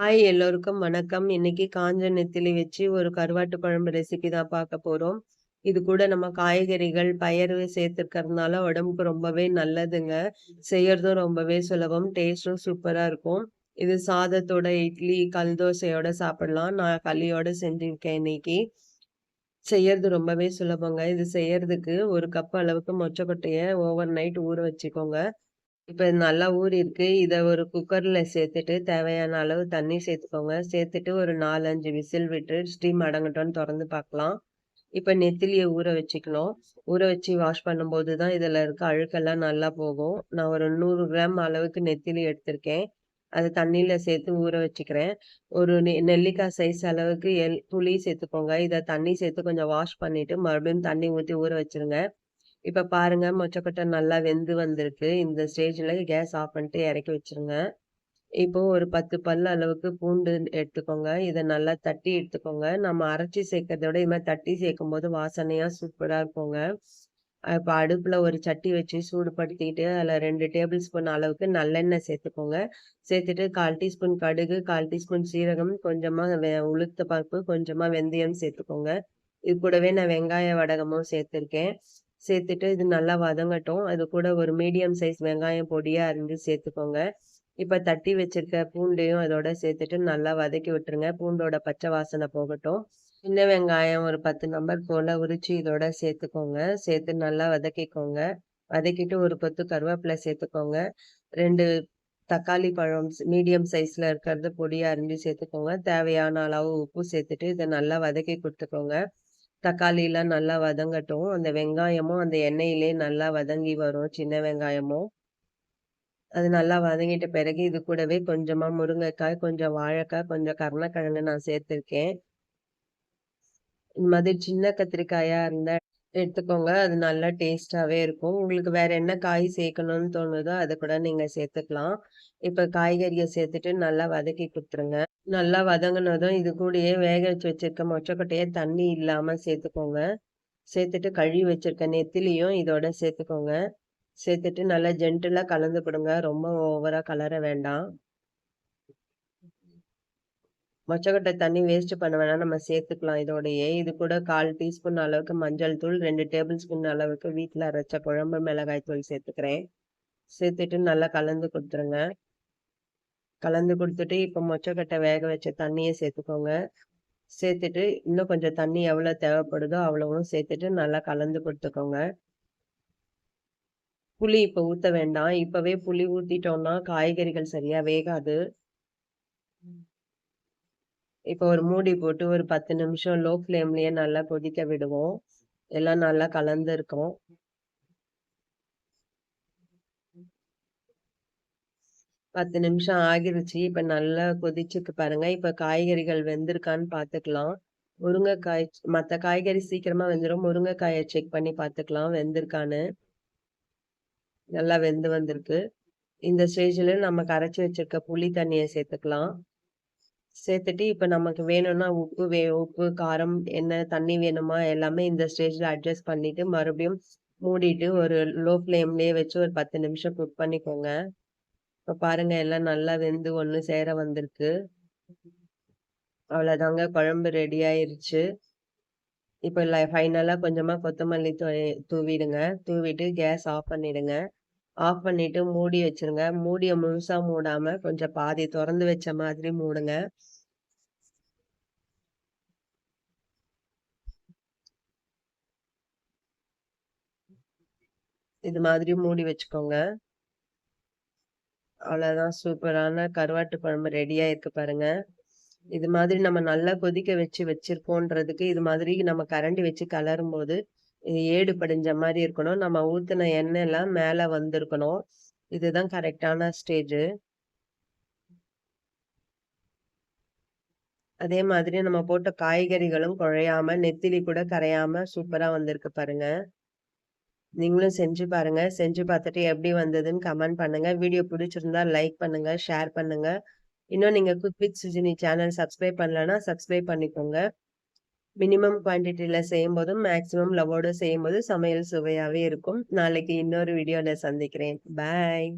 Hi எல்லோருக்கும் வணக்கம். இன்னைக்கு காஞ்ச நெத்திலி வச்சு ஒரு கருவாட்டு குழம்பு ரெசிபி தான் பார்க்க போறோம். இது கூட நம்ம காய்கறிகள், பயறு சேர்த்துக்கிறதுனால உடம்புக்கு ரொம்பவே நல்லதுங்க. செய்யறதும் ரொம்பவே சுலபம். டேஸ்ட்டும் சூப்பரா இருக்கும். இது சாதத்தோட, இட்லி, கல் தோசையோட சாப்பிடலாம். நான் களியோட செஞ்சிருக்கேன் இன்னைக்கு. செய்யறது ரொம்பவே சுலபங்க. இது செய்யறதுக்கு 1 கப் அளவுக்கு மொச்சக்கொட்டைய ஓவர் நைட் ஊற வச்சுக்கோங்க. இப்ப இது நல்லா ஊறிருக்கு. இத ஒரு குக்கர்ல சேர்த்துட்டு, தேவையான அளவு தண்ணி சேர்த்துக்கோங்க. சேர்த்துட்டு ஒரு 4, 5 விசில் விட்டு ஸ்டீம் அடங்கட்டும்னு தொறந்து பார்க்கலாம். இப்ப நெத்திலிய ஊற வச்சுக்கணும். ஊற வச்சு வாஷ் பண்ணும்போது தான் இதுல இருக்க அழுக்கெல்லாம் நல்லா போகும். நான் ஒரு 100 கிராம் அளவுக்கு நெத்திலி எடுத்திருக்கேன். அத தண்ணீல சேர்த்து ஊற வச்சுக்கிறேன். ஒரு நெல்லிக்காய் சைஸ் அளவுக்கு புளி சேர்த்துக்கோங்க. இத தண்ணி சேர்த்து கொஞ்சம் வாஷ் பண்ணிட்டு, மறுபடியும் தண்ணி ஊத்தி ஊற வச்சுருங்க. இப்ப பாருங்க மொச்சக்கொட்டை நல்லா வெந்து வந்திருக்கு. இந்த ஸ்டேஜ்ல கேஸ் ஆஃப் பண்ணிட்டு இறக்கி வச்சுருங்க. இப்போ ஒரு 10 பல் அளவுக்கு பூண்டு எடுத்துக்கோங்க. இத நல்லா தட்டி எடுத்துக்கோங்க. நம்ம அரைச்சு சேர்க்கிறத விட இது மாரி தட்டி சேர்க்கும்போது வாசனையா சூப்பரா இருக்குங்க. இப்ப அடுப்புல ஒரு சட்டி வச்சு சூடுபடுத்திட்டு, அதில 2 டேபிள் ஸ்பூன் அளவுக்கு நல்லெண்ணெய் சேர்த்துக்கோங்க. சேர்த்துட்டு 1/4 டீஸ்பூன் கடுகு, 1/4 டீஸ்பூன் சீரகம், கொஞ்சமா உளுத்த பருப்பு, கொஞ்சமா வெந்தயம் சேர்த்துக்கோங்க. இது கூடவே நான் வெங்காய வடகமும் சேர்த்துருக்கேன். சேர்த்துட்டு இது நல்லா வதங்கட்டும். அது கூட ஒரு மீடியம் சைஸ் வெங்காயம் பொடியா அரிஞ்சு சேர்த்துக்கோங்க. இப்ப தட்டி வச்சிருக்க பூண்டையும் அதோட சேர்த்துட்டு நல்லா வதக்கி விட்டுருங்க. பூண்டோட பச்சை வாசனை போகட்டும். சின்ன வெங்காயம் ஒரு 10 நம்பர் போல உரிச்சு இதோட சேர்த்துக்கோங்க. சேர்த்து நல்லா வதக்கிக்கோங்க. வதக்கிட்டு ஒரு கொத்து கருவேப்பிலை சேர்த்துக்கோங்க. 2 தக்காளி பழம் மீடியம் சைஸ்ல இருக்கிறது பொடியா அரிஞ்சு சேர்த்துக்கோங்க. தேவையான அளவு உப்பு சேர்த்துட்டு இத நல்லா வதக்கி குடுத்துக்கோங்க. தக்காளிலாம் நல்லா வதங்கட்டும். அந்த வெங்காயமும் அந்த எண்ணெயிலேயே நல்லா வதங்கி வரும், சின்ன வெங்காயமும். அது நல்லா வதங்கிட்ட பிறகு இது கூடவே கொஞ்சமா முருங்கைக்காய், கொஞ்சம் வாழைக்காய், கொஞ்சம் கருணக்கிழங்கு நான் சேர்த்துருக்கேன். இந்த மாதிரி சின்ன கத்திரிக்காயா இருந்தா எடுத்துக்கோங்க. அது நல்லா டேஸ்ட்டாவே இருக்கும். உங்களுக்கு வேற என்ன காய் சேர்க்கணும்னு தோணுதோ, அத கூட நீங்க சேர்த்துக்கலாம். இப்ப காய்கறிய சேர்த்துட்டு நல்லா வதக்கி குடுத்துருங்க. நல்லா வதங்குனதும் இது கூடயே வேக வச்சு வச்சிருக்க மொச்சக்கொட்டைய தண்ணி இல்லாம சேர்த்துக்கோங்க. சேர்த்துட்டு கழுவி வச்சிருக்க நெத்திலியும் இதோட சேர்த்துக்கோங்க. சேர்த்துட்டு நல்லா ஜென்டிலா கலந்து கொடுங்க. ரொம்ப ஓவரா கலர வேண்டாம். மொச்சக்கொட்டை தண்ணி வேஸ்ட் பண்ண வேணாம். நம்ம சேர்த்துக்கலாம் இதோடயே. இது கூட 1/4 டீஸ்பூன் அளவுக்கு மஞ்சள் தூள், 2 டேபிள் ஸ்பூன் அளவுக்கு வீட்ல அரைச்ச குழம்பு மிளகாய் தூள் சேர்த்துக்கிறேன். சேர்த்துட்டு நல்லா கலந்து குடுத்துருங்க. கலந்து குடுத்துட்டு, இப்ப மொச்சக்கொட்டை வேக வச்ச தண்ணிய சேர்த்துக்கோங்க. சேர்த்துட்டு இன்னும் கொஞ்சம் தண்ணி எவ்வளோ தேவைப்படுதோ அவ்வளவும் சேர்த்துட்டு நல்லா கலந்து குடுத்துக்கோங்க. புளி இப்ப ஊத்த வேண்டாம். இப்பவே புளி ஊத்திட்டோம்னா காய்கறிகள் சரியா வேகாது. இப்ப ஒரு மூடி போட்டு ஒரு 10 நிமிஷம் லோ ஃப்ளேம்லயே நல்லா கொதிக்க விடுவோம். எல்லாம் நல்லா கலந்திருக்கும். 10 நிமிஷம் ஆகிருச்சு. இப்ப நல்லா கொதிச்சிருக்கு பாருங்க. இப்ப காய்கறிகள் வெந்திருக்கான்னு பார்த்துக்கலாம். முருங்கைக்காய் மத்த காய்கறி சீக்கிரமா வெந்துரும். முருங்கைக்காய செக் பண்ணி பார்த்துக்கலாம் வெந்திருக்கான்னு. நல்லா வெந்து வந்திருக்கு. இந்த ஸ்டேஜ்ல நம்ம கரைச்சு வச்சிருக்க புளி தண்ணிய சேர்த்துக்கலாம். சேர்த்துட்டு இப்ப நமக்கு வேணும்னா உப்பு, காரம் என்ன தண்ணி வேணுமா எல்லாமே இந்த ஸ்டேஜ்ல அட்ஜஸ்ட் பண்ணிட்டு மறுபடியும் மூடிட்டு ஒரு லோ ஃப்ளேம்லயே வச்சு ஒரு 10 நிமிஷம் குக் பண்ணிக்கோங்க. இப்ப பாருங்க எல்லாம் நல்லா வெந்து ஒண்ணு சேர வந்திருக்கு. அவ்வளோதாங்க குழம்பு ரெடி ஆயிருச்சு. இப்ப ஃபைனலா கொஞ்சமா கொத்தமல்லி தூவிடுங்க. தூவிட்டு கேஸ் ஆஃப் பண்ணிடுங்க. ஆஃப் பண்ணிட்டு மூடி வச்சுருங்க. மூடிய முழுசா மூடாம கொஞ்சம் பாதி தொறந்து வச்ச மாதிரி மூடுங்க. இது மாதிரி மூடி வச்சுக்கோங்க. அவ்வளோதான் சூப்பரான கருவாட்டு குழம்பு ரெடியா இருக்கு பாருங்க. இது மாதிரி நம்ம நல்லா கொதிக்க வச்சு வச்சிருக்கோன்றதுக்கு, இது மாதிரி நம்ம கரண்டி வச்சு கலரும்போது, இது ஏடு படிஞ்ச மாரி இருக்கணும். நம்ம ஊத்துன எண்ணெய்லாம் மேல வந்திருக்கணும். இதுதான் கரெக்ட்டான ஸ்டேஜு. அதே மாதிரி நம்ம போட்ட காய்கறிகளும் குழையாம, நெத்திலி கூட கரையாம சூப்பரா வந்திருக்கு பாருங்க. நீங்களும் செஞ்சு பாருங்க. செஞ்சு பார்த்துட்டு எப்படி வந்ததுன்னு கமெண்ட் பண்ணுங்க. வீடியோ பிடிச்சிருந்தா லைக் பண்ணுங்க, ஷேர் பண்ணுங்க. இன்னும் நீங்க cook with Sujini channel subscribe பண்ணலன்னா, சப்ஸ்கிரைப் பண்ணிக்கோங்க. மினிமம் குவான்டிட்டில செய்யும்போதும், மேக்ஸிமம் லவ்வோட செய்யும்போது சமையல் சுவையாவே இருக்கும். நாளைக்கு இன்னொரு வீடியோல சந்திக்கிறேன். பாய்.